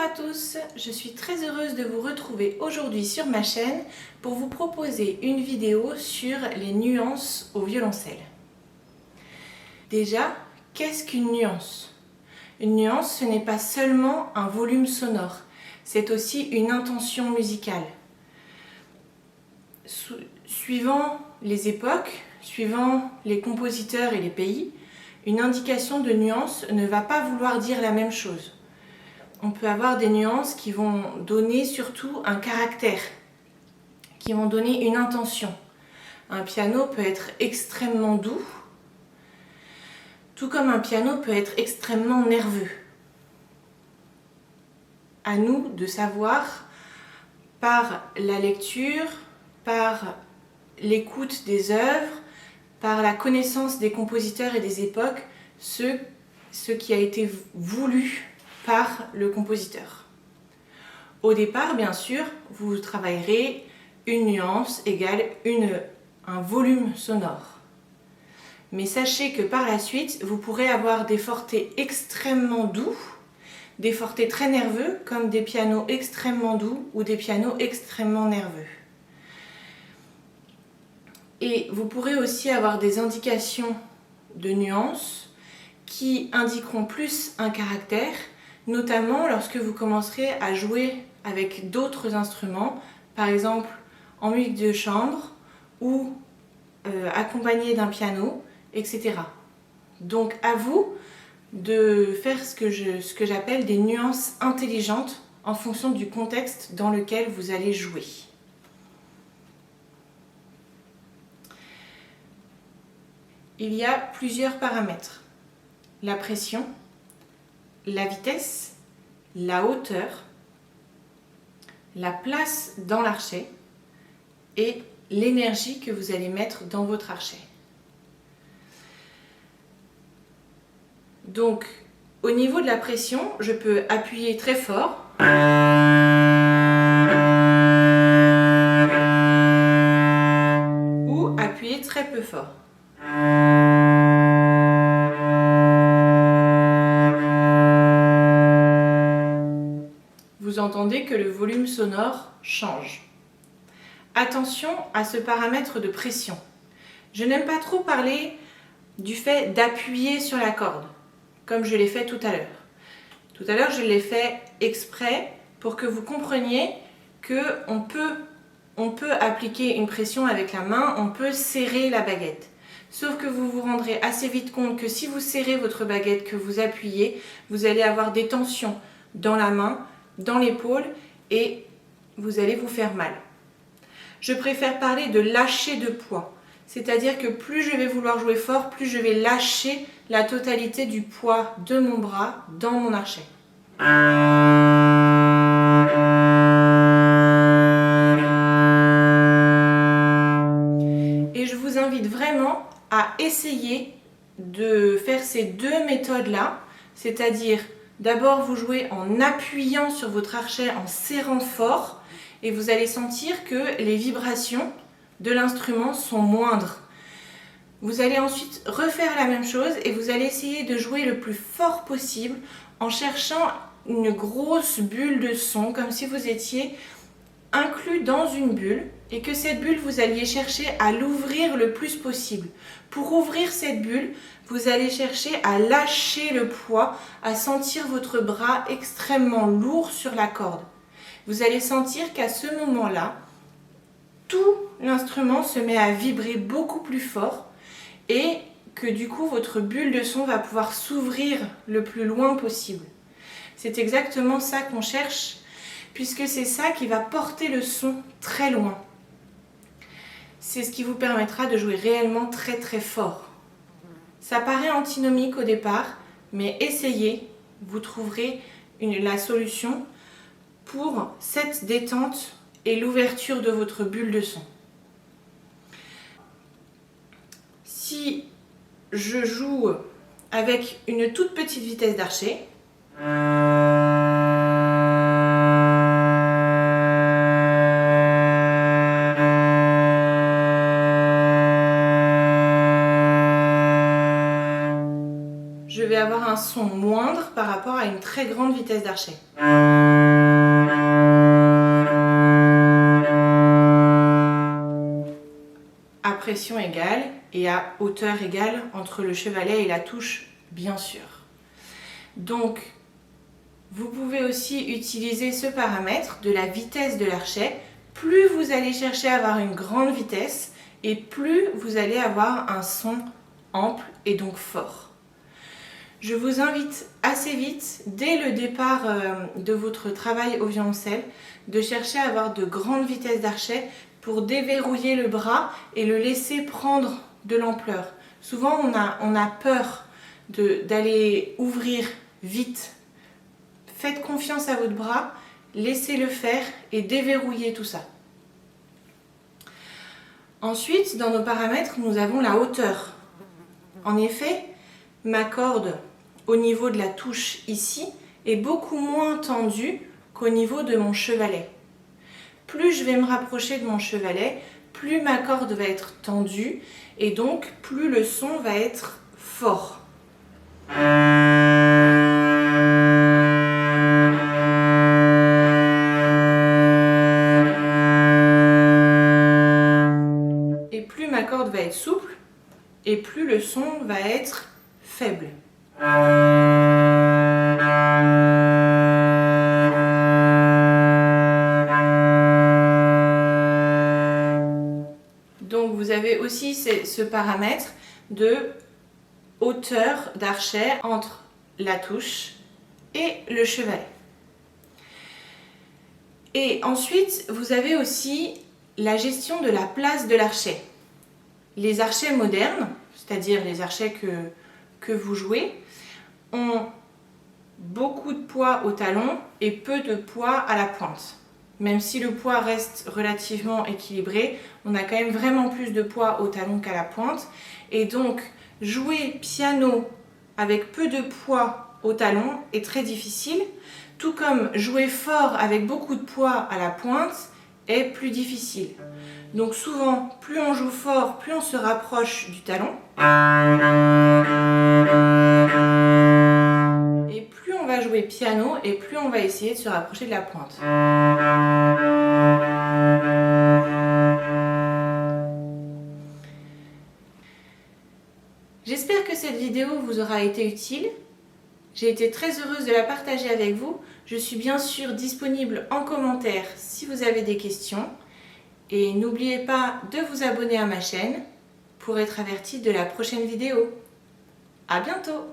à tous, je suis très heureuse de vous retrouver aujourd'hui sur ma chaîne pour vous proposer une vidéo sur les nuances au violoncelle. Déjà, qu'est-ce qu'une nuance? Une nuance, ce n'est pas seulement un volume sonore, c'est aussi une intention musicale. Suivant les époques, suivant les compositeurs et les pays, une indication de nuance ne va pas vouloir dire la même chose. On peut avoir des nuances qui vont donner surtout un caractère, qui vont donner une intention. Un piano peut être extrêmement doux, tout comme un piano peut être extrêmement nerveux. À nous de savoir, par la lecture, par l'écoute des œuvres, par la connaissance des compositeurs et des époques, ce qui a été voulu par le compositeur. Au départ, bien sûr, vous travaillerez une nuance égale un volume sonore. Mais sachez que par la suite, vous pourrez avoir des fortés extrêmement doux, des fortés très nerveux, comme des pianos extrêmement doux ou des pianos extrêmement nerveux. Et vous pourrez aussi avoir des indications de nuances qui indiqueront plus un caractère, notamment lorsque vous commencerez à jouer avec d'autres instruments, par exemple en musique de chambre ou accompagné d'un piano, etc. Donc à vous de faire ce que j'appelle des nuances intelligentes en fonction du contexte dans lequel vous allez jouer. Il y a plusieurs paramètres. La pression, la vitesse, la hauteur, la place dans l'archet et l'énergie que vous allez mettre dans votre archet. Donc, au niveau de la pression, je peux appuyer très fort ou appuyer très peu fort. Vous entendez que le volume sonore change. Attention à ce paramètre de pression. Je n'aime pas trop parler du fait d'appuyer sur la corde, comme je l'ai fait tout à l'heure. Tout à l'heure, je l'ai fait exprès pour que vous compreniez qu'on peut appliquer une pression avec la main, on peut serrer la baguette. Sauf que vous vous rendrez assez vite compte que si vous serrez votre baguette, que vous appuyez, vous allez avoir des tensions dans la main, dans l'épaule et vous allez vous faire mal. Je préfère parler de lâcher de poids, c'est-à-dire que plus je vais vouloir jouer fort, plus je vais lâcher la totalité du poids de mon bras dans mon archet. Et je vous invite vraiment à essayer de faire ces deux méthodes-là, c'est-à-dire d'abord vous jouez en appuyant sur votre archet, en serrant fort, et vous allez sentir que les vibrations de l'instrument sont moindres. Vous allez ensuite refaire la même chose et vous allez essayer de jouer le plus fort possible en cherchant une grosse bulle de son, comme si vous étiez inclus dans une bulle et que cette bulle, vous alliez chercher à l'ouvrir le plus possible. Pour ouvrir cette bulle, vous allez chercher à lâcher le poids, à sentir votre bras extrêmement lourd sur la corde. Vous allez sentir qu'à ce moment-là, tout l'instrument se met à vibrer beaucoup plus fort et que du coup, votre bulle de son va pouvoir s'ouvrir le plus loin possible. C'est exactement ça qu'on cherche, puisque c'est ça qui va porter le son très loin. C'est ce qui vous permettra de jouer réellement très très fort. Ça paraît antinomique au départ, mais essayez, vous trouverez la solution pour cette détente et l'ouverture de votre bulle de son. Si je joue avec une toute petite vitesse d'archet, je vais avoir un son moindre par rapport à une très grande vitesse d'archet. à pression égale et à hauteur égale entre le chevalet et la touche, bien sûr. Donc, vous pouvez aussi utiliser ce paramètre de la vitesse de l'archet. Plus vous allez chercher à avoir une grande vitesse et plus vous allez avoir un son ample et donc fort. Je vous invite assez vite, dès le départ de votre travail au violoncelle, de chercher à avoir de grandes vitesses d'archet pour déverrouiller le bras et le laisser prendre de l'ampleur. Souvent, on a peur d'aller ouvrir vite. Faites confiance à votre bras, laissez-le faire et déverrouillez tout ça. Ensuite, dans nos paramètres, nous avons la hauteur. En effet, ma corde au niveau de la touche ici est beaucoup moins tendue qu'au niveau de mon chevalet. Plus je vais me rapprocher de mon chevalet, plus ma corde va être tendue et donc plus le son va être fort. Et plus ma corde va être souple et plus le son va être faible. Donc vous avez aussi ce paramètre de hauteur d'archet entre la touche et le chevalet. Et ensuite, vous avez aussi la gestion de la place de l'archet. Les archets modernes, c'est-à-dire les archets que vous jouez, ont beaucoup de poids au talon et peu de poids à la pointe. Même si le poids reste relativement équilibré, on a quand même vraiment plus de poids au talon qu'à la pointe. Et donc, jouer piano avec peu de poids au talon est très difficile, tout comme jouer fort avec beaucoup de poids à la pointe est plus difficile. Donc souvent, plus on joue fort, plus on se rapproche du talon. Et plus on va jouer piano et plus on va essayer de se rapprocher de la pointe. J'espère que cette vidéo vous aura été utile. J'ai été très heureuse de la partager avec vous. Je suis bien sûr disponible en commentaire si vous avez des questions. Et n'oubliez pas de vous abonner à ma chaîne pour être averti de la prochaine vidéo. À bientôt!